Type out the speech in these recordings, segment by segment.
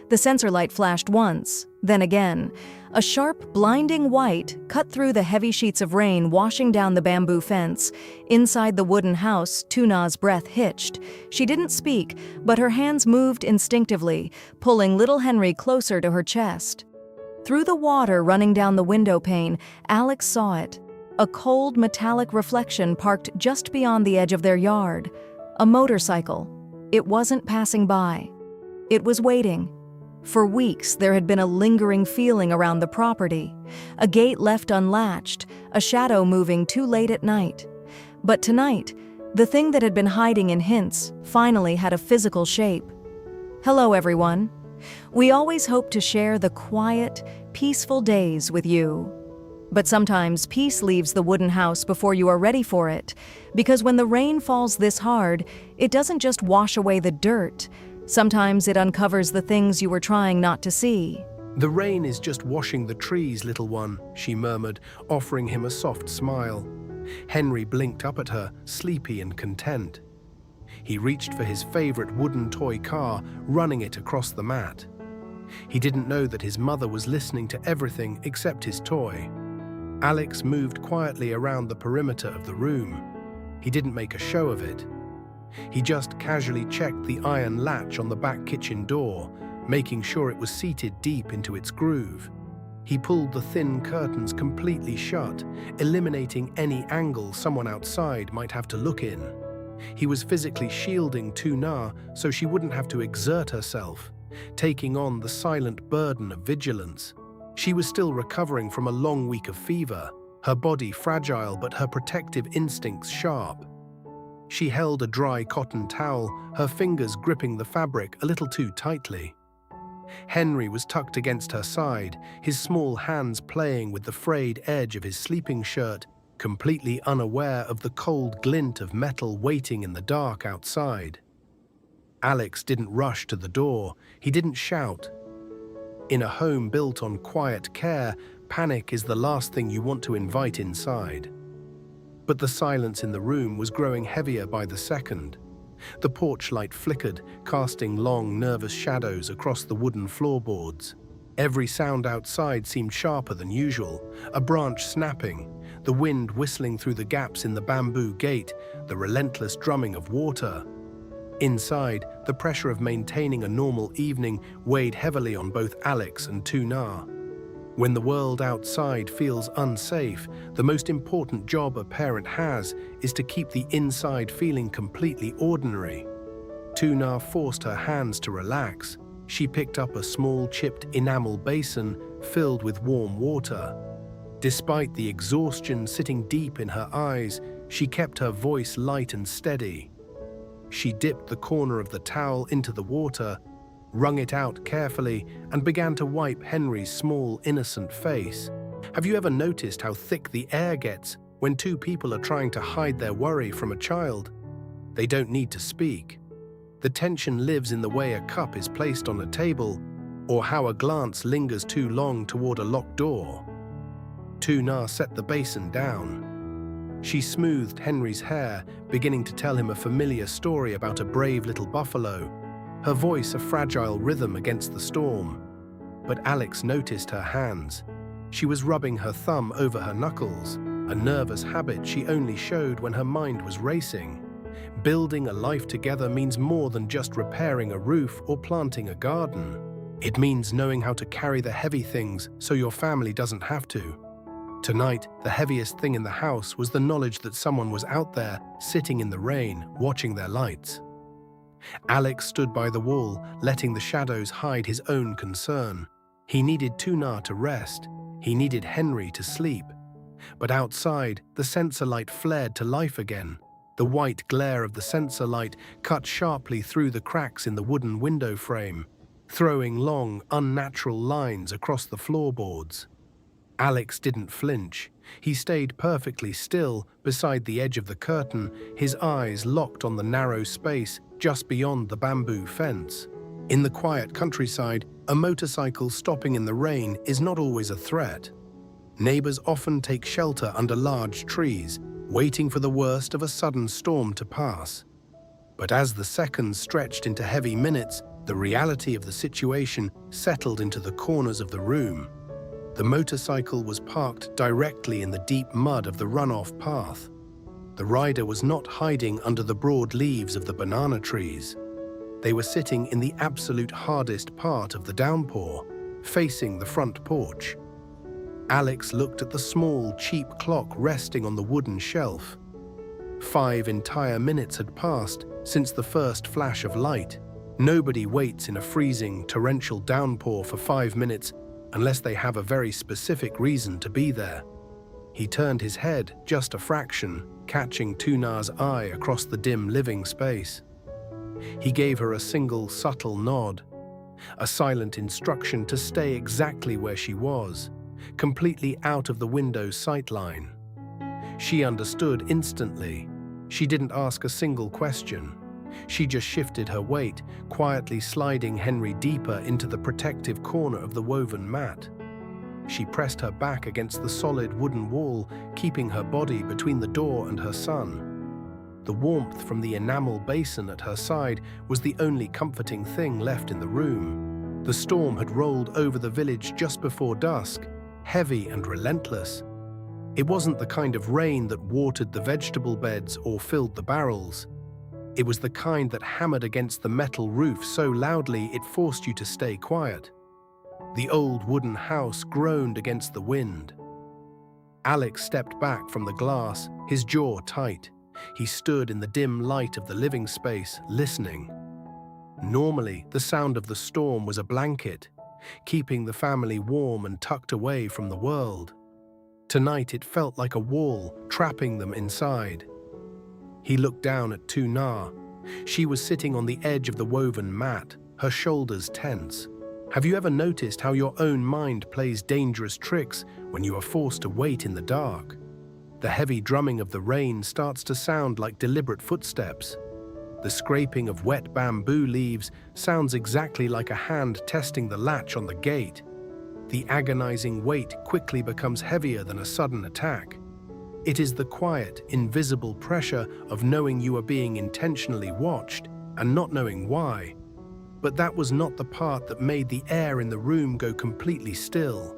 The sensor light flashed once, then again. A sharp, blinding white cut through the heavy sheets of rain washing down the bamboo fence. Inside the wooden house, Tu Na's breath hitched. She didn't speak, but her hands moved instinctively, pulling little Henry closer to her chest. Through the water running down the window pane, Alex saw it. A cold, metallic reflection parked just beyond the edge of their yard. A motorcycle. It wasn't passing by. It was waiting. For weeks, there had been a lingering feeling around the property. A gate left unlatched, a shadow moving too late at night. But tonight, the thing that had been hiding in hints finally had a physical shape. Hello, everyone. We always hope to share the quiet, peaceful days with you. But sometimes peace leaves the wooden house before you are ready for it, because when the rain falls this hard, it doesn't just wash away the dirt. Sometimes it uncovers the things you were trying not to see. "The rain is just washing the trees, little one," she murmured, offering him a soft smile. Henry blinked up at her, sleepy and content. He reached for his favorite wooden toy car, running it across the mat. He didn't know that his mother was listening to everything except his toy. Alex moved quietly around the perimeter of the room. He didn't make a show of it. He just casually checked the iron latch on the back kitchen door, making sure it was seated deep into its groove. He pulled the thin curtains completely shut, eliminating any angle someone outside might have to look in. He was physically shielding Tu Na so she wouldn't have to exert herself, taking on the silent burden of vigilance. She was still recovering from a long week of fever, her body fragile but her protective instincts sharp. She held a dry cotton towel, her fingers gripping the fabric a little too tightly. Henry was tucked against her side, his small hands playing with the frayed edge of his sleeping shirt, completely unaware of the cold glint of metal waiting in the dark outside. Alex didn't rush to the door, he didn't shout. In a home built on quiet care, panic is the last thing you want to invite inside. But the silence in the room was growing heavier by the second. The porch light flickered, casting long, nervous shadows across the wooden floorboards. Every sound outside seemed sharper than usual, a branch snapping, the wind whistling through the gaps in the bamboo gate, the relentless drumming of water. Inside, the pressure of maintaining a normal evening weighed heavily on both Alex and Tu Na. When the world outside feels unsafe, the most important job a parent has is to keep the inside feeling completely ordinary. Tu Na forced her hands to relax. She picked up a small chipped enamel basin filled with warm water. Despite the exhaustion sitting deep in her eyes, she kept her voice light and steady. She dipped the corner of the towel into the water, wrung it out carefully, and began to wipe Henry's small, innocent face. Have you ever noticed how thick the air gets when two people are trying to hide their worry from a child? They don't need to speak. The tension lives in the way a cup is placed on a table, or how a glance lingers too long toward a locked door. Tu Na set the basin down. She smoothed Henry's hair, beginning to tell him a familiar story about a brave little buffalo, her voice a fragile rhythm against the storm. But Alex noticed her hands. She was rubbing her thumb over her knuckles, a nervous habit she only showed when her mind was racing. Building a life together means more than just repairing a roof or planting a garden. It means knowing how to carry the heavy things so your family doesn't have to. Tonight, the heaviest thing in the house was the knowledge that someone was out there, sitting in the rain, watching their lights. Alex stood by the wall, letting the shadows hide his own concern. He needed Tu Na to rest. He needed Henry to sleep. But outside, the sensor light flared to life again. The white glare of the sensor light cut sharply through the cracks in the wooden window frame, throwing long, unnatural lines across the floorboards. Alex didn't flinch. He stayed perfectly still beside the edge of the curtain, his eyes locked on the narrow space just beyond the bamboo fence. In the quiet countryside, a motorcycle stopping in the rain is not always a threat. Neighbors often take shelter under large trees, waiting for the worst of a sudden storm to pass. But as the seconds stretched into heavy minutes, The reality of the situation settled into the corners of the room. The motorcycle was parked directly in the deep mud of the runoff path. The rider was not hiding under the broad leaves of the banana trees. They were sitting in the absolute hardest part of the downpour, facing the front porch. Alex looked at the small, cheap clock resting on the wooden shelf. 5 entire minutes had passed since the first flash of light. Nobody waits in a freezing, torrential downpour for 5 minutes unless they have a very specific reason to be there. He turned his head just a fraction, catching Tu Na's eye across the dim living space. He gave her a single subtle nod, a silent instruction to stay exactly where she was, completely out of the window's sightline. She understood instantly. She didn't ask a single question. She just shifted her weight, quietly sliding Henry deeper into the protective corner of the woven mat. She pressed her back against the solid wooden wall, keeping her body between the door and her son. The warmth from the enamel basin at her side was the only comforting thing left in the room. The storm had rolled over the village just before dusk, heavy and relentless. It wasn't the kind of rain that watered the vegetable beds or filled the barrels. It was the kind that hammered against the metal roof so loudly it forced you to stay quiet. The old wooden house groaned against the wind. Alex stepped back from the glass, his jaw tight. He stood in the dim light of the living space, listening. Normally, the sound of the storm was a blanket, keeping the family warm and tucked away from the world. Tonight it felt like a wall, trapping them inside. He looked down at Tu Na. She was sitting on the edge of the woven mat, her shoulders tense. Have you ever noticed how your own mind plays dangerous tricks when you are forced to wait in the dark? The heavy drumming of the rain starts to sound like deliberate footsteps. The scraping of wet bamboo leaves sounds exactly like a hand testing the latch on the gate. The agonizing weight quickly becomes heavier than a sudden attack. It is the quiet, invisible pressure of knowing you are being intentionally watched and not knowing why. But that was not the part that made the air in the room go completely still.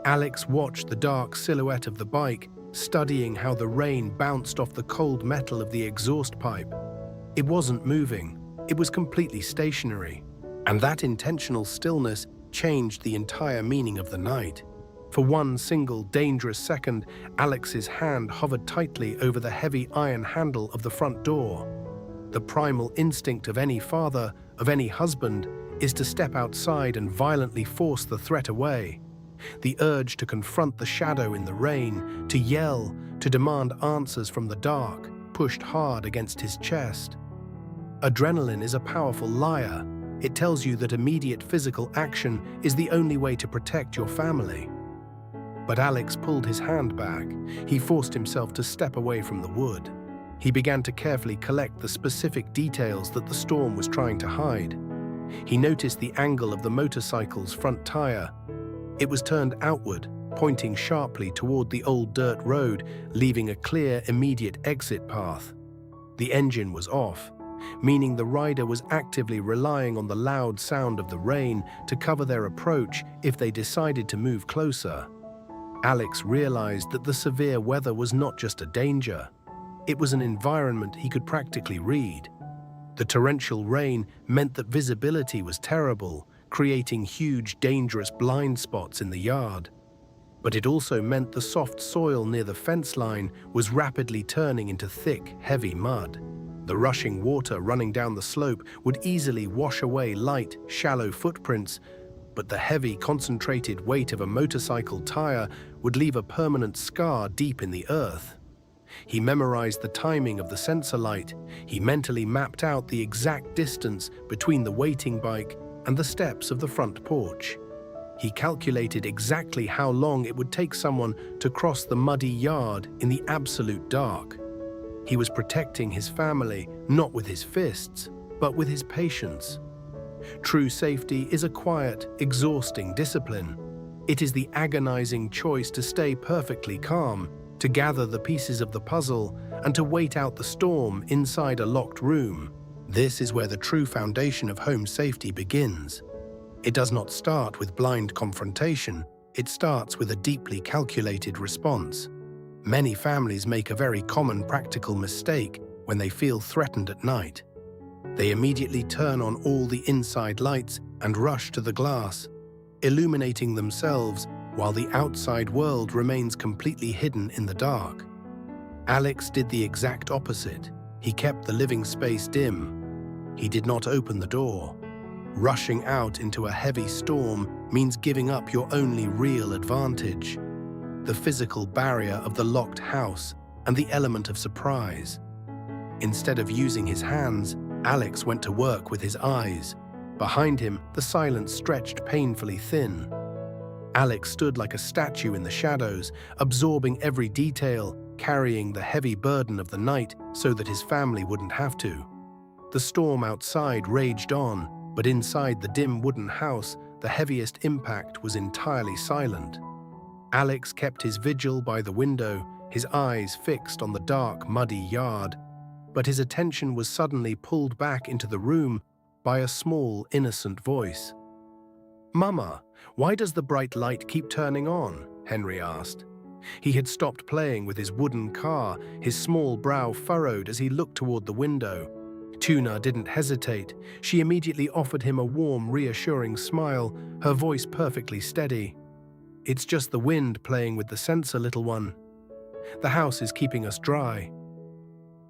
Alex watched the dark silhouette of the bike, studying how the rain bounced off the cold metal of the exhaust pipe. It wasn't moving, it was completely stationary. And that intentional stillness changed the entire meaning of the night. For one single dangerous second, Alex's hand hovered tightly over the heavy iron handle of the front door. The primal instinct of any father, of any husband, is to step outside and violently force the threat away. The urge to confront the shadow in the rain, to yell, to demand answers from the dark, pushed hard against his chest. Adrenaline is a powerful liar. It tells you that immediate physical action is the only way to protect your family. But Alex pulled his hand back. He forced himself to step away from the wood. He began to carefully collect the specific details that the storm was trying to hide. He noticed the angle of the motorcycle's front tire. It was turned outward, pointing sharply toward the old dirt road, leaving a clear, immediate exit path. The engine was off, meaning the rider was actively relying on the loud sound of the rain to cover their approach if they decided to move closer. Alex realized that the severe weather was not just a danger. It was an environment he could practically read. The torrential rain meant that visibility was terrible, creating huge, dangerous blind spots in the yard. But it also meant the soft soil near the fence line was rapidly turning into thick, heavy mud. The rushing water running down the slope would easily wash away light, shallow footprints, but the heavy, concentrated weight of a motorcycle tire would leave a permanent scar deep in the earth. He memorized the timing of the sensor light. He mentally mapped out the exact distance between the waiting bike and the steps of the front porch. He calculated exactly how long it would take someone to cross the muddy yard in the absolute dark. He was protecting his family, not with his fists, but with his patience. True safety is a quiet, exhausting discipline. It is the agonizing choice to stay perfectly calm, to gather the pieces of the puzzle, and to wait out the storm inside a locked room. This is where the true foundation of home safety begins. It does not start with blind confrontation, it starts with a deeply calculated response. Many families make a very common practical mistake when they feel threatened at night. They immediately turn on all the inside lights and rush to the glass, illuminating themselves while the outside world remains completely hidden in the dark. Alex did the exact opposite. He kept the living space dim. He did not open the door. Rushing out into a heavy storm means giving up your only real advantage: the physical barrier of the locked house and the element of surprise. Instead of using his hands, Alex went to work with his eyes. Behind him, the silence stretched painfully thin. Alex stood like a statue in the shadows, absorbing every detail, carrying the heavy burden of the night so that his family wouldn't have to. The storm outside raged on, but inside the dim wooden house, the heaviest impact was entirely silent. Alex kept his vigil by the window, his eyes fixed on the dark, muddy yard, but his attention was suddenly pulled back into the room by a small, innocent voice. "Mama, why does the bright light keep turning on?" Henry asked. He had stopped playing with his wooden car, his small brow furrowed as he looked toward the window. Tuna didn't hesitate. She immediately offered him a warm, reassuring smile, her voice perfectly steady. "It's just the wind playing with the sensor, little one. The house is keeping us dry."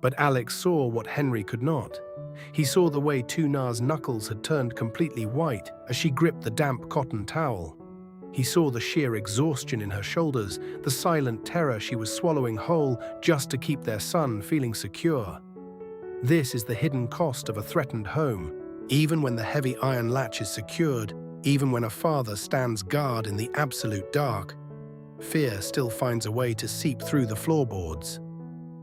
But Alex saw what Henry could not. He saw the way Tuna's knuckles had turned completely white as she gripped the damp cotton towel. He saw the sheer exhaustion in her shoulders, the silent terror she was swallowing whole just to keep their son feeling secure. This is the hidden cost of a threatened home. Even when the heavy iron latch is secured, even when a father stands guard in the absolute dark, fear still finds a way to seep through the floorboards.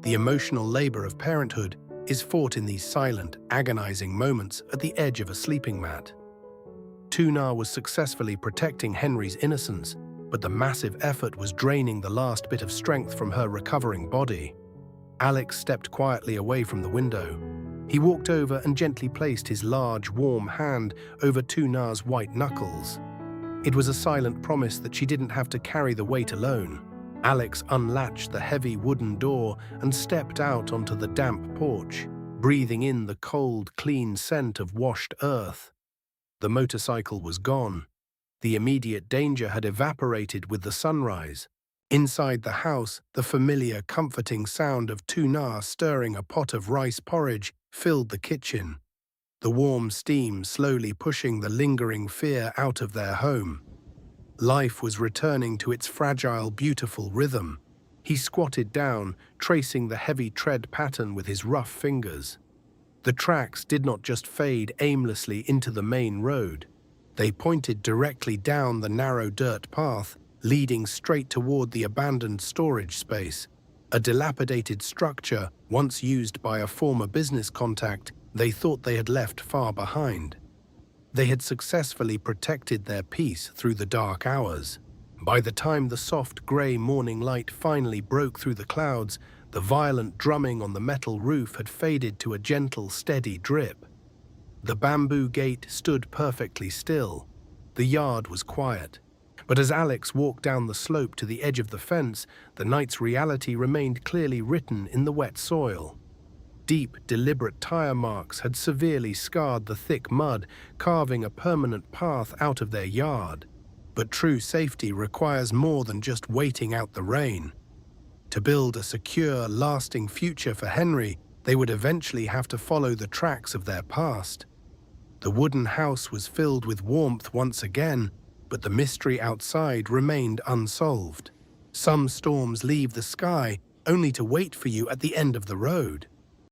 The emotional labor of parenthood is fought in these silent, agonizing moments at the edge of a sleeping mat. Tuna was successfully protecting Henry's innocence, but the massive effort was draining the last bit of strength from her recovering body. Alex stepped quietly away from the window. He walked over and gently placed his large, warm hand over Tuna's white knuckles. It was a silent promise that she didn't have to carry the weight alone. Alex unlatched the heavy wooden door and stepped out onto the damp porch, breathing in the cold, clean scent of washed earth. The motorcycle was gone. The immediate danger had evaporated with the sunrise. Inside the house, the familiar, comforting sound of Tuna stirring a pot of rice porridge filled the kitchen, the warm steam slowly pushing the lingering fear out of their home. Life was returning to its fragile, beautiful rhythm. He squatted down, tracing the heavy tread pattern with his rough fingers. The tracks did not just fade aimlessly into the main road. They pointed directly down the narrow dirt path, leading straight toward the abandoned storage space, a dilapidated structure once used by a former business contact they thought they had left far behind. They had successfully protected their peace through the dark hours. By the time the soft gray morning light finally broke through the clouds, the violent drumming on the metal roof had faded to a gentle, steady drip. The bamboo gate stood perfectly still. The yard was quiet. But as Alex walked down the slope to the edge of the fence, the night's reality remained clearly written in the wet soil. Deep, deliberate tire marks had severely scarred the thick mud, carving a permanent path out of their yard. But true safety requires more than just waiting out the rain. To build a secure, lasting future for Henry, they would eventually have to follow the tracks of their past. The wooden house was filled with warmth once again, but the mystery outside remained unsolved. Some storms leave the sky only to wait for you at the end of the road.